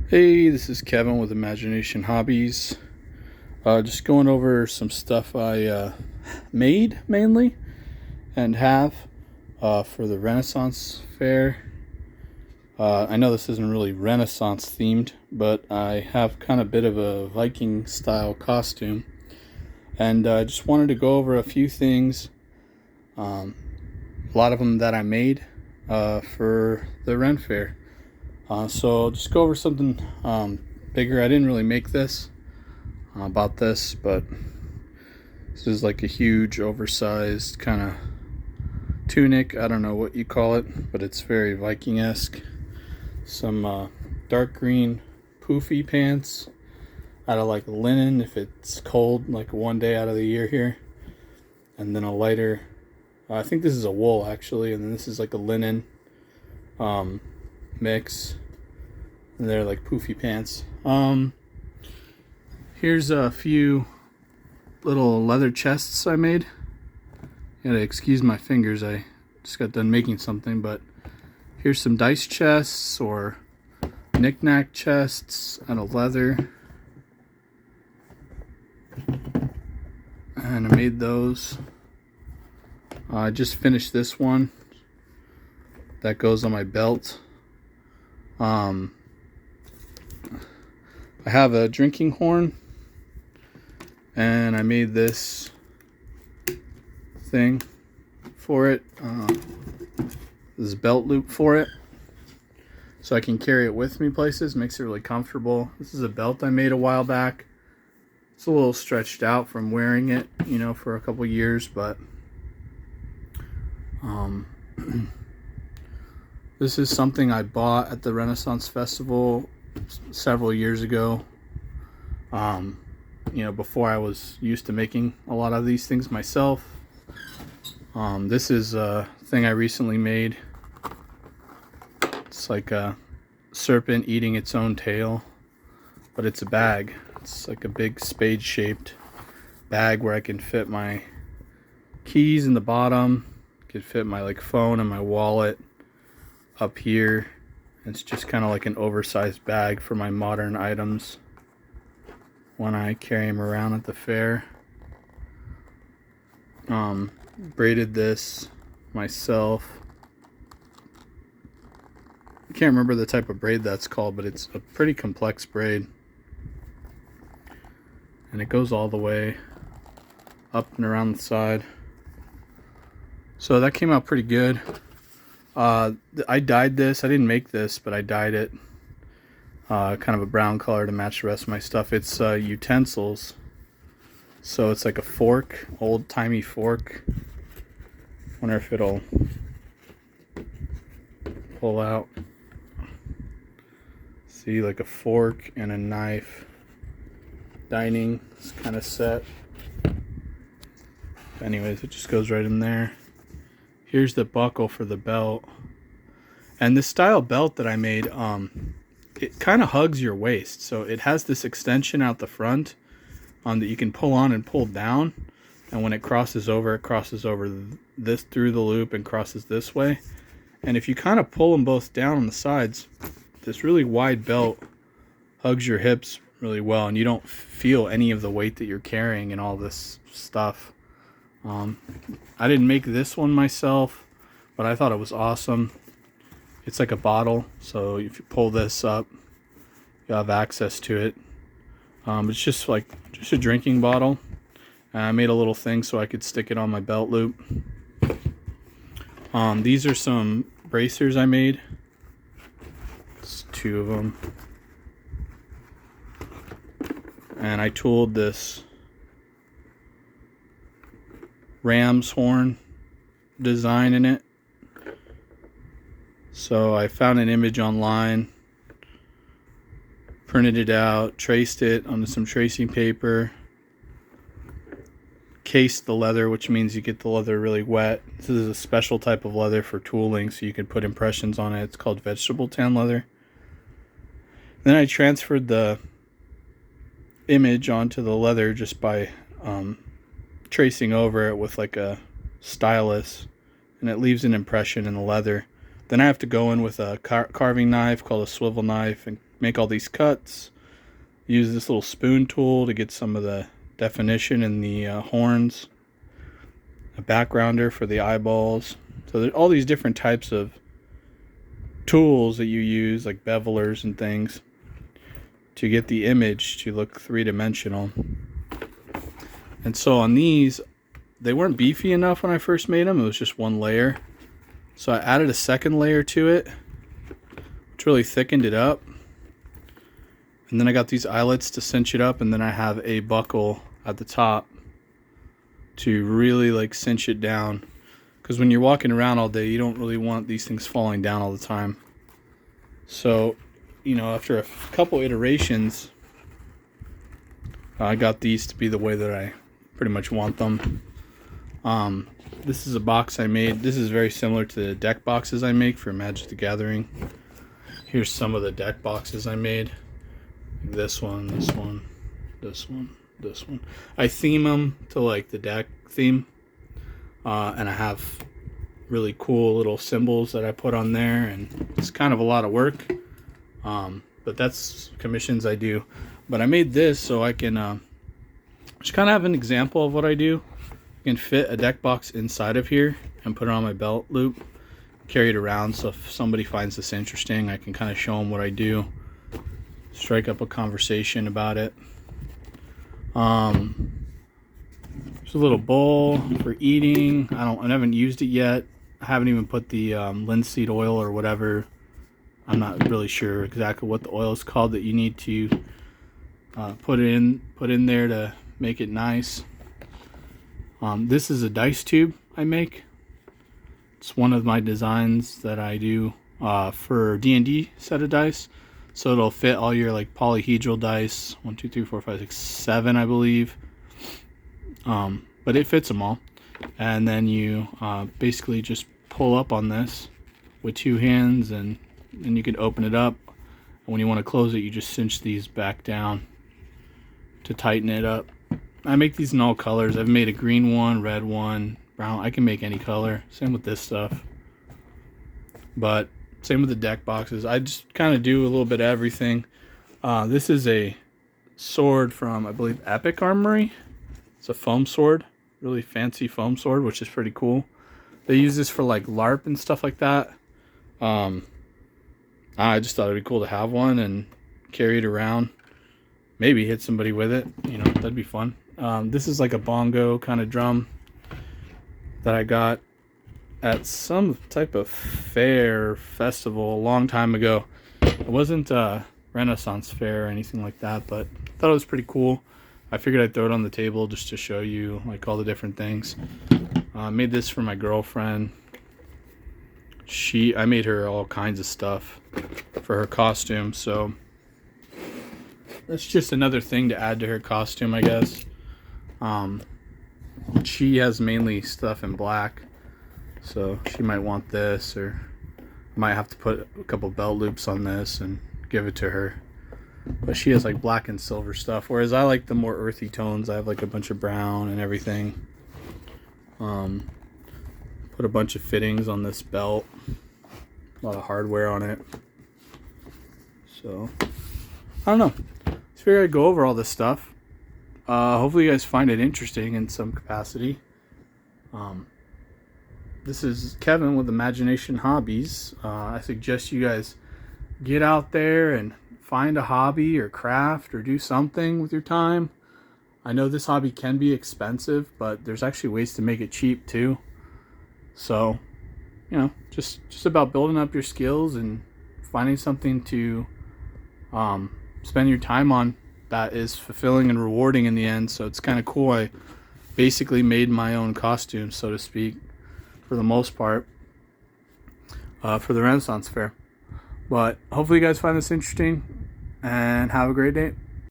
Hey, this is Kevin with Imagination Hobbies. Just going over some stuff I made mainly and have for the Renaissance Fair. I know this isn't really Renaissance themed, but I have kind of a bit of a Viking style costume, and I just wanted to go over a few things. A lot of them that I made for the Ren Fair. So I'll just go over something bigger. I didn't really make this about this, but this is like a huge oversized kind of tunic. I don't know what you call it, but it's very Viking-esque. Some dark green poofy pants out of like linen if it's cold, like one day out of the year here. And then a lighter, I think this is a wool actually, and then this is like a linen mix, and they're like poofy pants. Here's a few little leather chests I made. You gotta excuse my fingers, I just got done making something, but here's some dice chests or knick-knack chests out of leather, and I made those. I just finished this one that goes on my belt. I have a drinking horn, and I made this thing for it, this belt loop for it, so I can carry it with me places. Makes it really comfortable. This is a belt I made a while back. It's a little stretched out from wearing it, for a couple years, but this is something I bought at the Renaissance Festival several years ago. Before I was used to making a lot of these things myself. This is a thing I recently made. It's like a serpent eating its own tail, but it's a bag. It's like a big spade-shaped bag where I can fit my keys in the bottom, could fit my phone and my wallet up here. It's just kind of like an oversized bag for my modern items when I carry them around at the fair. Braided this myself. I can't remember the type of braid that's called, but it's a pretty complex braid, and it goes all the way up and around the side. So that came out pretty good. I dyed this. I didn't make this, but I dyed it kind of a brown color to match the rest of my stuff. It's Utensils. So it's like a fork, old-timey fork. Wonder if it'll pull out. See, like a fork and a knife. Dining kind of set. Anyways, it just goes right in there. Here's the buckle for the belt. And this style belt that I made, it kind of hugs your waist. So it has this extension out the front that you can pull on and pull down. And when it crosses over this through the loop and crosses this way. And if you kind of pull them both down on the sides, this really wide belt hugs your hips really well. And you don't feel any of the weight that you're carrying and all this stuff. I didn't make this one myself, but I thought it was awesome. It's like a bottle, so if you pull this up, you have access to it. It's just a drinking bottle. And I made a little thing so I could stick it on my belt loop. These are some bracers I made. It's two of them. And I tooled this ram's horn design in it. So I found an image online, printed it out, traced it onto some tracing paper, cased the leather, which means you get the leather really wet. This is a special type of leather for tooling, so you can put impressions on it. It's called vegetable tan leather. Then I transferred the image onto the leather just by tracing over it with like a stylus, and it leaves an impression in the leather. Then I have to go in with a carving knife called a swivel knife and make all these cuts. Use this little spoon tool to get some of the definition in the horns. A backgrounder for the eyeballs. So there's all these different types of tools that you use, like bevelers and things, to get the image to look three-dimensional. And so on these, they weren't beefy enough when I first made them. It was just one layer. So I added a second layer to it, which really thickened it up. And then I got these eyelets to cinch it up, and then I have a buckle at the top to really like cinch it down. Because when you're walking around all day, you don't really want these things falling down all the time. So, you know, after a couple iterations, I got these to be the way that I pretty much want them. This is a box I made. This is very similar to the deck boxes I make for Magic the Gathering. Here's some of the deck boxes I made. This one, this one, this one, this one. I theme them to like the deck theme. And I have really cool little symbols that I put on there, and it's kind of a lot of work. But that's commissions I do. But I made this so I can just kind of have an example of what I do. I can fit a deck box inside of here and put it on my belt loop, carry it around, so if somebody finds this interesting, I can kind of show them what I do, strike up a conversation about it. There's a little bowl for eating. I haven't used it yet. I haven't even put the linseed oil or whatever. I'm not really sure exactly what the oil is called that you need to put in there to make it nice. This is a dice tube I make. It's one of my designs that I do for D&D set of dice. So it'll fit all your like polyhedral dice. 1, 2, 3, 4, 5, 6, 7, I believe. But it fits them all. And then you basically just pull up on this with two hands, and you can open it up. And when you want to close it, you just cinch these back down to tighten it up. I make these in all colors. I've made a green one, red one, brown. I can make any color. Same with this stuff. But same with the deck boxes. I just kind of do a little bit of everything. This is a sword from, I believe, Epic Armory. It's a foam sword. Really fancy foam sword, which is pretty cool. They use this for like LARP and stuff like that. I just thought it'd be cool to have one and carry it around. Maybe hit somebody with it. You know, that'd be fun. This is like a bongo kind of drum that I got at some type of fair festival a long time ago. It wasn't a Renaissance fair or anything like that, but I thought it was pretty cool. I figured I'd throw it on the table just to show you like all the different things. I made this for my girlfriend. I made her all kinds of stuff for her costume, so that's just another thing to add to her costume, I guess. She has mainly stuff in black, so she might want this, or might have to put a couple belt loops on this and give it to her. But she has like black and silver stuff, whereas I like the more earthy tones. I have like a bunch of brown and everything. Put a bunch of fittings on this belt. A lot of hardware on it. So, I don't know. Just figured I'd go over all this stuff. Hopefully you guys find it interesting in some capacity. This is Kevin with Imagination Hobbies. I suggest you guys get out there and find a hobby or craft or do something with your time. I know this hobby can be expensive, but there's actually ways to make it cheap too. So, you know, just about building up your skills and finding something to spend your time on that is fulfilling and rewarding in the end. So it's kind of cool. I basically made my own costume, so to speak, for the most part, for the Renaissance Fair. But hopefully you guys find this interesting and have a great day.